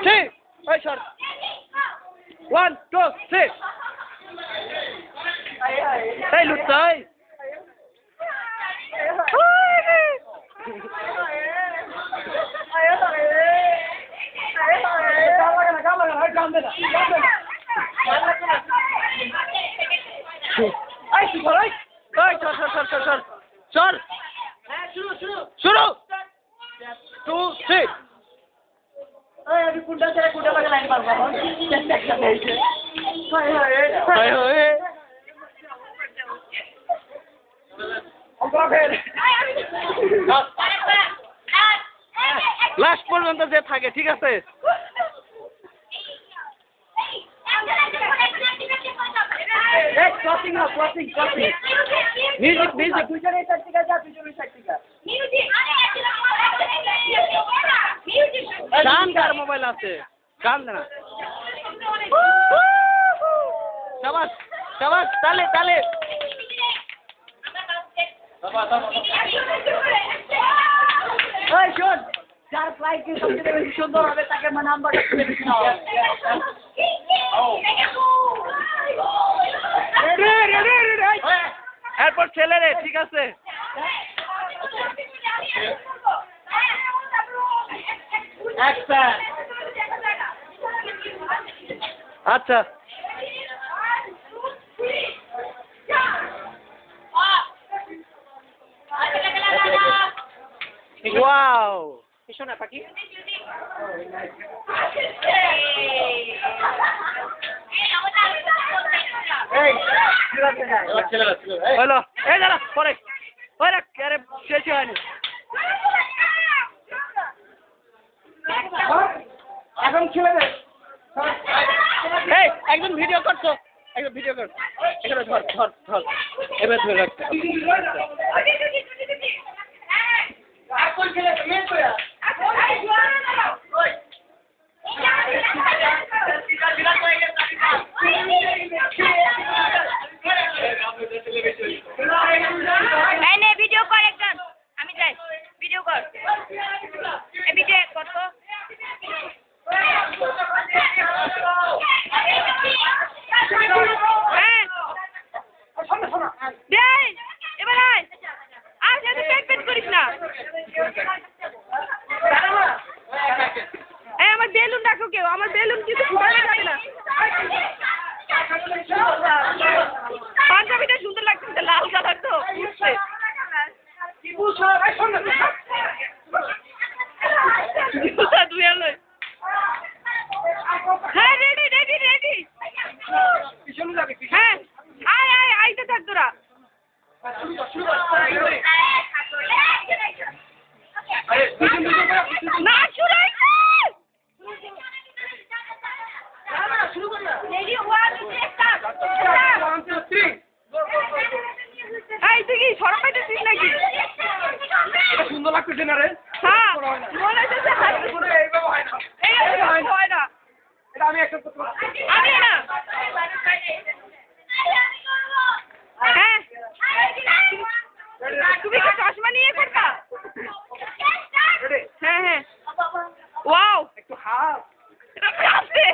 three. Right shot. 1, 2, 3. Hey, lụt tới. Chọn. शुरू. 2, 3. अभी कुंडा चला कुंडा लगा लाइन मार बाबा हाय हाय লাস্ট পর্যন্ত যে থাকে ঠিক আছে क्रॉसिंग ना क्रॉसिंग क्रॉसिंग म्यूजिक म्यूजिक पिछले साइड का जा पिछले साइड का গান কার মোবাইল আছে গান না শাবাশ শাবাশ তালে তালে ওই শোন যার ফ্লাইট কি সবচেয়ে বেশি সুন্দর হবে তাকে নাম্বারটা তুলে দিতে হবে এরপর ছেলে রে ঠিক আছে আচ্ছা ওয়াও পিছনে পাখি হলো এই দাঁড়া পরে পরে আরে শেষ হয়নি এখন ছেড়ে দে এই একজন ভিডিও করছো একজন ভিডিও কর এখানে ধর ধর ধর এবার ধরে রাখ এখন ছেড়ে দে মেন কইরা ভিডিও কর একজন আমি যাই ভিডিও কর এই ভিডিও কর তো হ্যাঁ দেই এবার আয় আর যেন পেট পেট করিস না এই আমার বেলুন রাখো কেউ আমার বেলুন কিছু ফুটানো যাবে না পাঞ্জাবিটা সুন্দর লাগছে লাল কালার তো হ্যাঁ রেডি রেডি রেডি হ্যাঁ আয় আয় আইতে থাক তোরা না শুরু এই তুই কি সরব পাইতেছিস নাকি সুন্দর লাগতেছে না রে হ্যাঁ মনে হচ্ছে এইভাবে হয় না এটা আমি একটা আমি না হ্যাঁ তুমি কি চশমা নিয়ে করবা হ্যাঁ হ্যাঁ ওয়াও একটু হাফ আসতে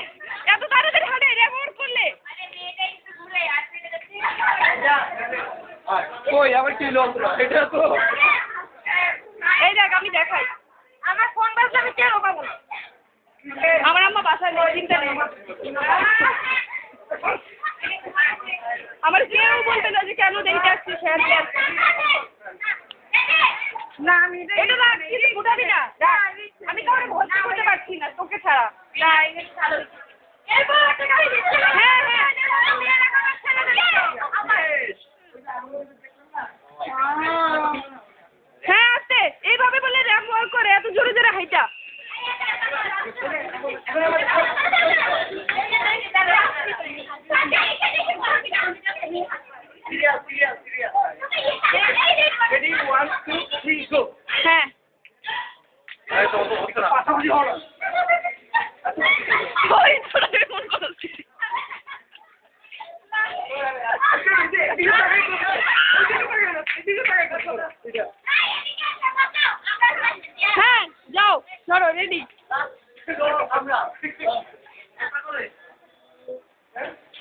এত তাড়াতাড়ি হাঁটে রেকর্ড করলে কই আবার কি লোক এটা তো এই দেখ আমি দেখাই আমার ফোন বাজলে আমি কেন পাবো না আমার আম্মা বাসায় নেই চিন্তা নেই আমার কেউ বলবে না যে কেন দেখতে আসছিস না আমি এটা না কিছু ফুটাবি না আমি কাউকে ভর্তি করতে পারছি না তোকে ছাড়া হ্যাঁ হ্যাঁ হ্যাঁ আসতে এইভাবে বলে র্যাম ওয়ার্ক করে এত জোরে জোরে হাইটা Ready, 1, 2, 3, go. হ্যাঁ ওই তোরা এমন করছিস হ্যাঁ যাও ধরো রেডি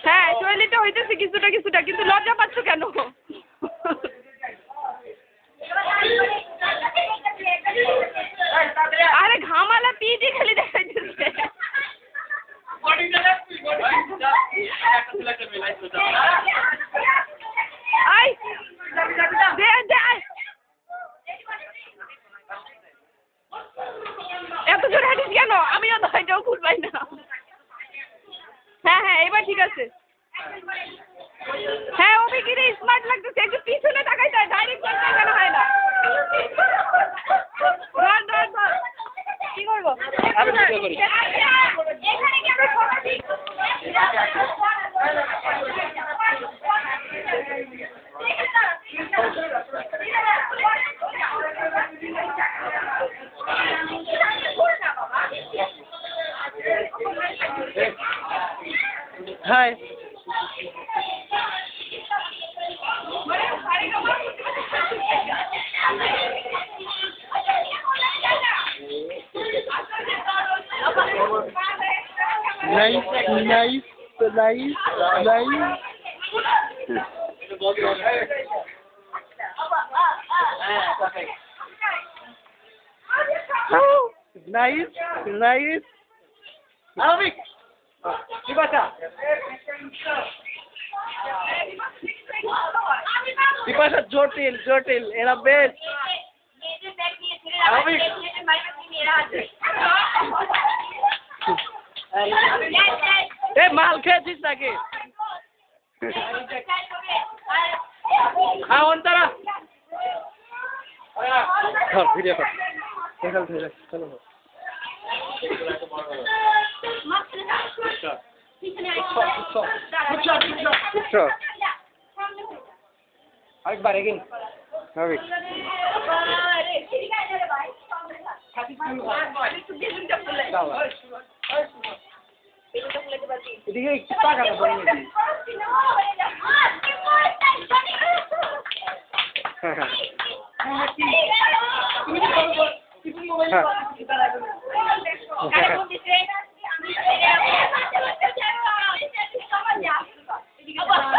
হ্যাঁ চলিতে হইতেছে কিছুটা কিছুটা, কিন্তু লজ্জা পাচ্ছ কেন? আরে ঘামালা পিজি খালি দেখাইতেছে। আই দে দে এত জোরে হাঁটিস কেন? আমিও তো এটাও খুল পাই না। হ্যাঁ হ্যাঁ এবার ঠিক আছে। হ্যাঁ অভিগিরি স্মার্ট লাগতেছে, একটু পিছনে তাকাই যায়, ডাইরেক্ট করতে কেন হয় না? ধর ধর ধর কি করবো? আমি ভিডিও করি। এখানে কি আমরা সবাই hi nice nice nice nice nice nice Arabic কি ভাষা কি ভাষা জটিল জটিল এরা বেশ আরবিক এ মাল খেয়েছিস নাকি হ্যাঁ অন্তরা ধর ভিডিও কর দেখাল ধরে চলো আরেকবার এগিন আরবিক এদিকে একটু টাকাটা বলে নিবি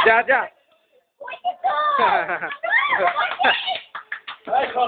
যা যা একটা